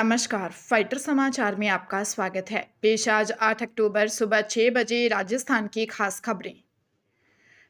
नमस्कार, फाइटर समाचार में आपका स्वागत है। पेश आज 8 अक्टूबर सुबह 6 बजे राजस्थान की खास खबरें।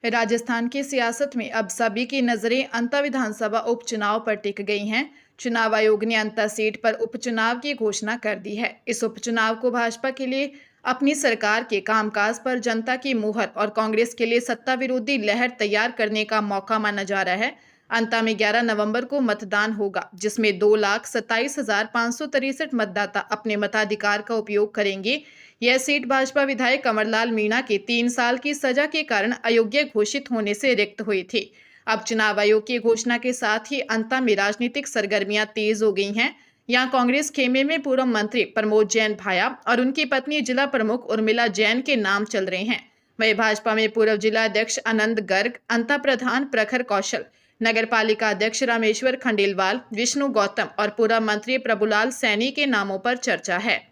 राजस्थान की सियासत में अब सभी की नजरें अंता विधानसभा उपचुनाव पर टिक गई हैं। चुनाव आयोग ने अंता सीट पर उपचुनाव की घोषणा कर दी है। इस उपचुनाव को भाजपा के लिए अपनी सरकार के कामकाज पर जनता की मुहर और कांग्रेस के लिए सत्ता विरोधी लहर तैयार करने का मौका माना जा रहा है। अंता में 11 नवंबर को मतदान होगा, जिसमें 2,27,563 मतदाता अपने मताधिकार का उपयोग करेंगे। यह सीट भाजपा विधायक कंवरलाल मीणा के 3 साल की सजा के कारण अयोग्य घोषित होने से रिक्त हुई थी। अब चुनाव आयोग की घोषणा के साथ ही अंता में राजनीतिक सरगर्मियां तेज हो गई हैं। यहाँ कांग्रेस खेमे में पूर्व मंत्री प्रमोद जैन भाया और उनकी पत्नी जिला प्रमुख उर्मिला जैन के नाम चल रहे हैं। वहीं भाजपा में पूर्व जिला अध्यक्ष आनंद गर्ग, अंता प्रधान प्रखर कौशल, नगर पालिका अध्यक्ष रामेश्वर खंडेलवाल, विष्णु गौतम और पूर्व मंत्री प्रभुलाल सैनी के नामों पर चर्चा है।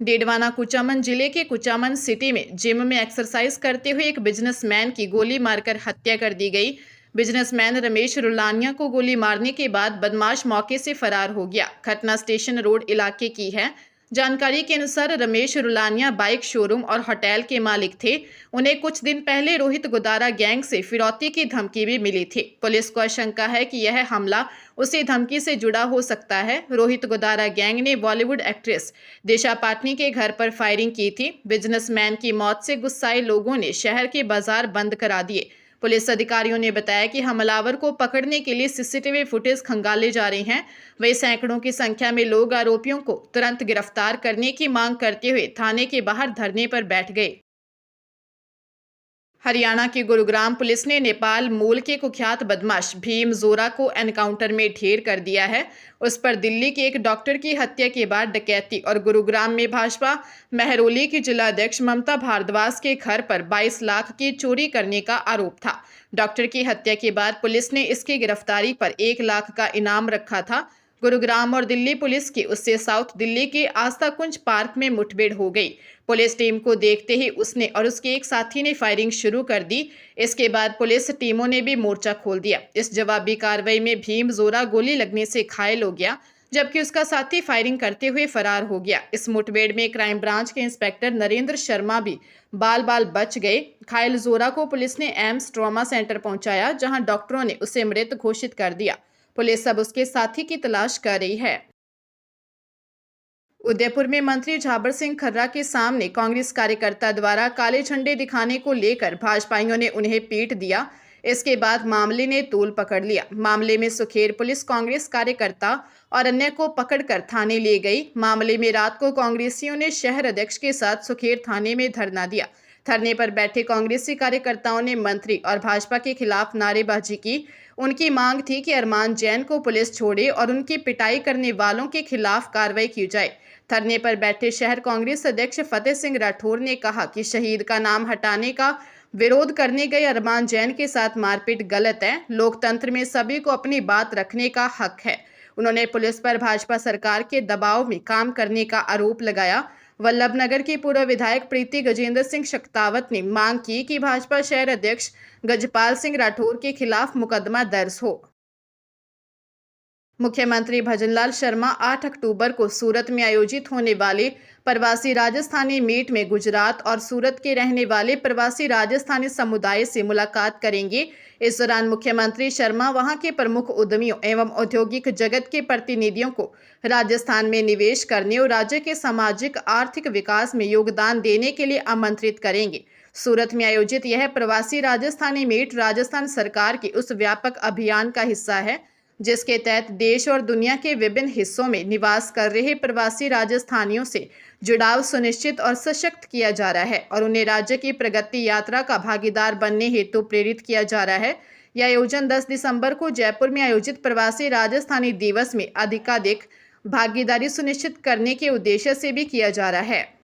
डेडवाना कुचामन जिले के कुचामन सिटी में जिम में एक्सरसाइज करते हुए एक बिजनेसमैन की गोली मारकर हत्या कर दी गई। बिजनेसमैन रमेश रुलानिया को गोली मारने के बाद बदमाश मौके से फरार हो गया। घटना स्टेशन रोड इलाके की है। जानकारी के अनुसार रमेश रुलानिया बाइक शोरूम और होटल के मालिक थे। उन्हें कुछ दिन पहले रोहित गोदारा गैंग से फिरौती की धमकी भी मिली थी। पुलिस को आशंका है कि यह हमला उसी धमकी से जुड़ा हो सकता है। रोहित गोदारा गैंग ने बॉलीवुड एक्ट्रेस दिशा पाटनी के घर पर फायरिंग की थी। बिजनेसमैन की मौत से गुस्साए लोगों ने शहर के बाजार बंद करा दिए। पुलिस अधिकारियों ने बताया कि हमलावर को पकड़ने के लिए सीसीटीवी फुटेज खंगाले जा रहे हैं। वे सैकड़ों की संख्या में लोग आरोपियों को तुरंत गिरफ्तार करने की मांग करते हुए थाने के बाहर धरने पर बैठ गए। हरियाणा की गुरुग्राम पुलिस ने नेपाल मूल के कुख्यात बदमाश भीम जोरा को एनकाउंटर में ढेर कर दिया है। उस पर दिल्ली के एक डॉक्टर की हत्या के बाद डकैती और गुरुग्राम में भाजपा महरौली की जिला अध्यक्ष ममता भारद्वाज के घर पर 22 लाख की चोरी करने का आरोप था। डॉक्टर की हत्या के बाद पुलिस ने इसकी गिरफ्तारी पर 1 लाख का इनाम रखा था। गुरुग्राम और दिल्ली पुलिस की उससे साउथ दिल्ली के आस्था कुंज पार्क में मुठभेड़ हो गई। पुलिस टीम को देखते ही उसने और उसके एक साथी ने फायरिंग शुरू कर दी। इसके बाद पुलिस टीमों ने भी मोर्चा खोल दिया। इस जवाबी कार्रवाई में भीम जोरा गोली लगने से घायल हो गया, जबकि उसका साथी फायरिंग करते हुए फरार हो गया। इस मुठभेड़ में क्राइम ब्रांच के इंस्पेक्टर नरेंद्र शर्मा भी बाल बाल बच गए। घायल जोरा को पुलिस ने एम्स ट्रॉमा सेंटर पहुंचाया, जहां डॉक्टरों ने उसे मृत घोषित कर दिया। पुलिस अब उसके साथी की तलाश कर रही है। उदयपुर में मंत्री झाबर सिंह खर्रा के सामने कांग्रेस कार्यकर्ता द्वारा काले झंडे दिखाने को लेकर भाजपाइयों ने उन्हें पीट दिया। इसके बाद मामले ने तूल पकड़ लिया। मामले में सुखेर पुलिस कांग्रेस कार्यकर्ता और अन्य को पकड़कर थाने ले गई। मामले में रात को कांग्रेसियों ने शहर अध्यक्ष के साथ सुखेर थाने में धरना दिया। धरने पर बैठे कांग्रेसी कार्यकर्ताओं ने मंत्री और भाजपा के खिलाफ नारेबाजी की। उनकी मांग थी कि अरमान जैन को पुलिस छोड़े और उनकी पिटाई करने वालों के खिलाफ कार्रवाई की जाए। धरने पर बैठे शहर कांग्रेस अध्यक्ष फतेह सिंह राठौर ने कहा कि शहीद का नाम हटाने का विरोध करने गए अरमान जैन के साथ मारपीट गलत है। लोकतंत्र में सभी को अपनी बात रखने का हक है। उन्होंने पुलिस पर भाजपा सरकार के दबाव में काम करने का आरोप लगाया। वल्लभनगर की पूर्व विधायक प्रीति गजेंद्र सिंह शक्तावत ने मांग की कि भाजपा शहर अध्यक्ष गजपाल सिंह राठौर के खिलाफ मुकदमा दर्ज हो। मुख्यमंत्री भजनलाल शर्मा 8 अक्टूबर को सूरत में आयोजित होने वाले प्रवासी राजस्थानी मीट में गुजरात और सूरत के रहने वाले प्रवासी राजस्थानी समुदाय से मुलाकात करेंगे। इस दौरान मुख्यमंत्री शर्मा वहां के प्रमुख उद्यमियों एवं औद्योगिक जगत के प्रतिनिधियों को राजस्थान में निवेश करने और राज्य के सामाजिक आर्थिक विकास में योगदान देने के लिए आमंत्रित करेंगे। सूरत में आयोजित यह प्रवासी राजस्थानी मीट राजस्थान सरकार के उस व्यापक अभियान का हिस्सा है जिसके तहत देश और दुनिया के विभिन्न हिस्सों में निवास कर रहे प्रवासी राजस्थानियों से जुड़ाव सुनिश्चित और सशक्त किया जा रहा है और उन्हें राज्य की प्रगति यात्रा का भागीदार बनने हेतु प्रेरित किया जा रहा है। यह आयोजन 10 दिसंबर को जयपुर में आयोजित प्रवासी राजस्थानी दिवस में अधिकाधिक भागीदारी सुनिश्चित करने के उद्देश्य से भी किया जा रहा है।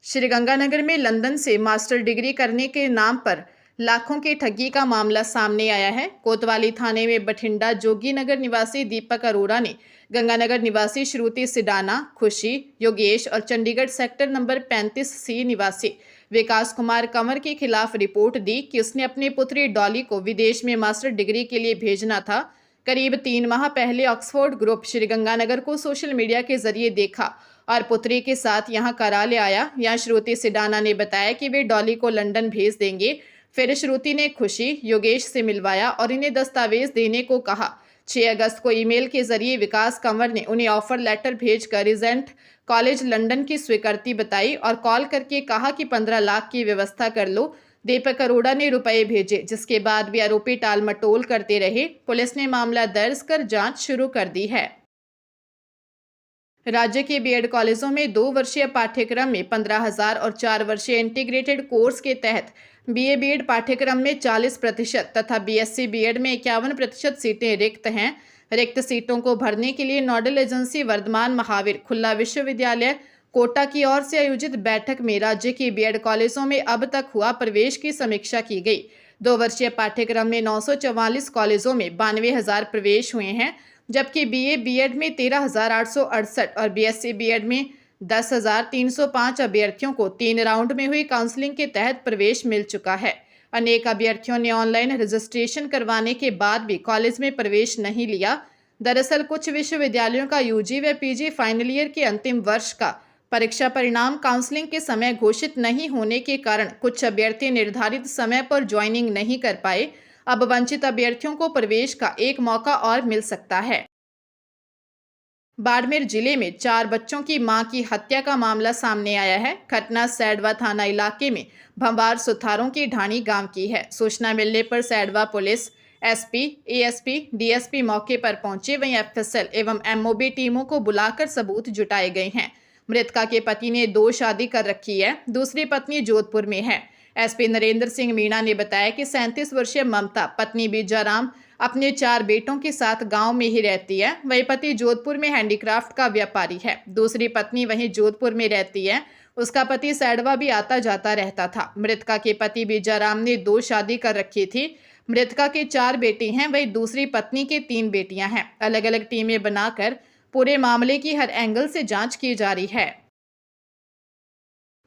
श्रीगंगानगर में लंदन से मास्टर डिग्री करने के नाम पर लाखों की ठगी का मामला सामने आया है। कोतवाली थाने में बठिंडा जोगीनगर निवासी दीपक अरोड़ा ने गंगानगर निवासी श्रुति सिडाना, खुशी, योगेश और चंडीगढ़ सेक्टर नंबर 35C निवासी विकास कुमार कंवर के खिलाफ रिपोर्ट दी कि उसने अपनी पुत्री डॉली को विदेश में मास्टर डिग्री के लिए भेजना था। करीब 3 माह पहले ऑक्सफोर्ड ग्रुप श्रीगंगानगर को सोशल मीडिया के जरिए देखा और पुत्री के साथ यहां करा ले आया। यहाँ श्रुति सिडाना ने बताया कि वे डॉली को लंदन भेज देंगे। फिर श्रुति ने खुशी योगेश से मिलवाया और इन्हें दस्तावेज देने को कहा। 6 अगस्त को ईमेल के जरिए विकास कंवर ने उन्हें ऑफर लेटर भेजकर रिजेंट कॉलेज लंदन की स्वीकृति बताई और कॉल करके कहा कि 15 लाख की व्यवस्था कर लो। दीपक अरोड़ा ने रुपए भेजे, जिसके बाद भी आरोपी टाल मटोल करते रहे। पुलिस ने मामला दर्ज कर जांच शुरू कर दी है। राज्य के बीएड कॉलेजों में 2 वर्षीय पाठ्यक्रम में 15,000 और 4 वर्षीय इंटीग्रेटेड कोर्स के तहत बीए बीएड पाठ्यक्रम में 40% तथा बीएससी बीएड में 51% सीटें रिक्त हैं। रिक्त सीटों को भरने के लिए नोडल एजेंसी वर्धमान महावीर खुला विश्वविद्यालय कोटा की ओर से आयोजित बैठक में राज्य के बीएड कॉलेजों में अब तक हुआ प्रवेश की समीक्षा की गई। 2 वर्षीय पाठ्यक्रम में 944 कॉलेजों में 92,000 प्रवेश हुए हैं, जबकि बीए बीएड में 13,868 और बीएससी बीएड में 10,305 अभ्यर्थियों को 3 राउंड में हुई काउंसलिंग के तहत प्रवेश मिल चुका है। अनेक अभ्यर्थियों ने ऑनलाइन रजिस्ट्रेशन करवाने के बाद भी कॉलेज में प्रवेश नहीं लिया। दरअसल कुछ विश्वविद्यालयों का यूजी व पीजी फाइनल ईयर के अंतिम वर्ष का परीक्षा परिणाम काउंसलिंग के समय घोषित नहीं होने के कारण कुछ अभ्यर्थी निर्धारित समय पर ज्वाइनिंग नहीं कर पाए। अब वंचित अभ्यर्थियों को प्रवेश का एक मौका और मिल सकता है। बाड़मेर जिले में 4 बच्चों की मां की हत्या का मामला सामने आया है। घटना सैडवा थाना इलाके में भंबार सुथारों की ढाणी गांव की है। सूचना मिलने पर सैडवा पुलिस, एसपी, एएसपी, डीएसपी मौके पर पहुंचे। वहीं एफएसएल एवं एमओबी टीमों को बुलाकर सबूत जुटाए गए हैं। मृतका के पति ने 2 शादी कर रखी है, दूसरी पत्नी जोधपुर में है। एसपी नरेंद्र सिंह मीणा ने बताया कि 37 वर्षीय ममता पत्नी बीजाराम अपने 4 बेटों के साथ गांव में ही रहती है। वही पति जोधपुर में हैंडीक्राफ्ट का व्यापारी है। दूसरी पत्नी वहीं जोधपुर में रहती है। उसका पति सैडवा भी आता जाता रहता था। मृतका के पति बीजाराम ने 2 शादी कर रखी थी। मृतका के 4 बेटे हैं, वही दूसरी पत्नी के 3 बेटियां हैं। अलग अलग टीमें बनाकर पूरे मामले की हर एंगल से जांच की जा रही है।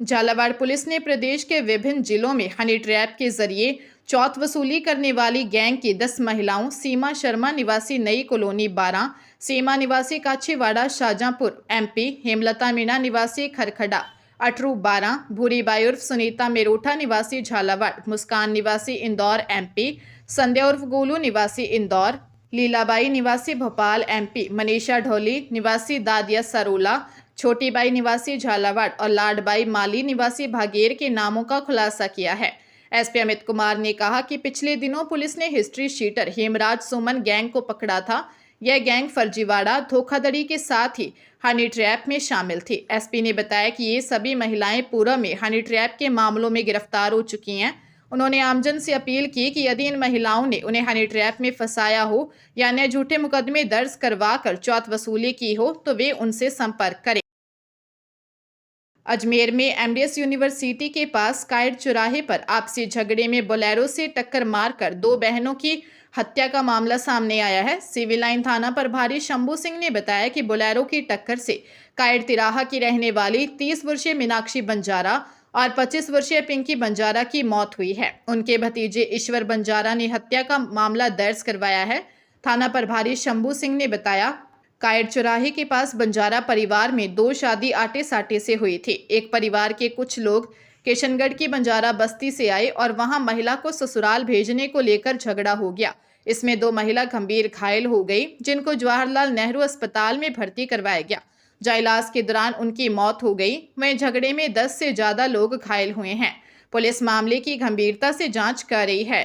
झालावाड़ पुलिस ने प्रदेश के विभिन्न जिलों में हनी ट्रैप के जरिए चौथ वसूली करने वाली गैंग की 10 महिलाओं सीमा शर्मा निवासी नई कॉलोनी 12, सीमा निवासी काछीवाड़ा शाहजहांपुर एमपी, हेमलता मीणा निवासी खरखड़ा अटरू 12, भूरी बाई उर्फ सुनीता मेरोठा निवासी झालावाड़, मुस्कान निवासी इंदौर एमपी, संध्या उर्फ गोलू निवासी इंदौर, लीलाबाई निवासी भोपाल एमपी, मनीषा ढोली निवासी दादिया सरोला, छोटी बाई निवासी झालावाड़ और लाडबाई माली निवासी भागेर के नामों का खुलासा किया है। एसपी अमित कुमार ने कहा कि पिछले दिनों पुलिस ने हिस्ट्री शीटर हेमराज सुमन गैंग को पकड़ा था। यह गैंग फर्जीवाड़ा, धोखाधड़ी के साथ ही हनी ट्रैप में शामिल थी। एसपी ने बताया कि ये सभी महिलाएं पूर्व में हनी ट्रैप के मामलों में गिरफ्तार हो चुकी हैं। उन्होंने आमजन से अपील की कि यदि इन महिलाओं ने उन्हें हनी ट्रैप में फंसाया हो या अन्य झूठे मुकदमे दर्ज करवा कर चौथ वसूली की हो तो वे उनसे संपर्क करें। अजमेर में एमडीएस यूनिवर्सिटी के पास कायड़ चौराहे पर आपसी झगड़े में बोलेरो से टक्कर मारकर 2 बहनों की हत्या का मामला सामने आया है। सिविल लाइन थाना प्रभारी शंभू सिंह ने बताया कि बोलेरो की टक्कर से कायड़ तिराहा की रहने वाली 30 वर्षीय मीनाक्षी बंजारा और 25 वर्षीय पिंकी बंजारा की मौत हुई है। उनके भतीजे ईश्वर बंजारा ने हत्या का मामला दर्ज करवाया है। थाना प्रभारी शंभू सिंह ने बताया, कायड़ चौराहे के पास बंजारा परिवार में 2 शादी आटे साटे से हुई थी। एक परिवार के कुछ लोग किशनगढ़ की बंजारा बस्ती से आए और वहां महिला को ससुराल भेजने को लेकर झगड़ा हो गया। इसमें 2 महिला गंभीर घायल हो गई, जिनको जवाहरलाल नेहरू अस्पताल में भर्ती करवाया गया, जहाँ इलाज के दौरान उनकी मौत हो गई। वहीं झगड़े में 10 से ज्यादा लोग घायल हुए हैं। पुलिस मामले की गंभीरता से जांच कर रही है।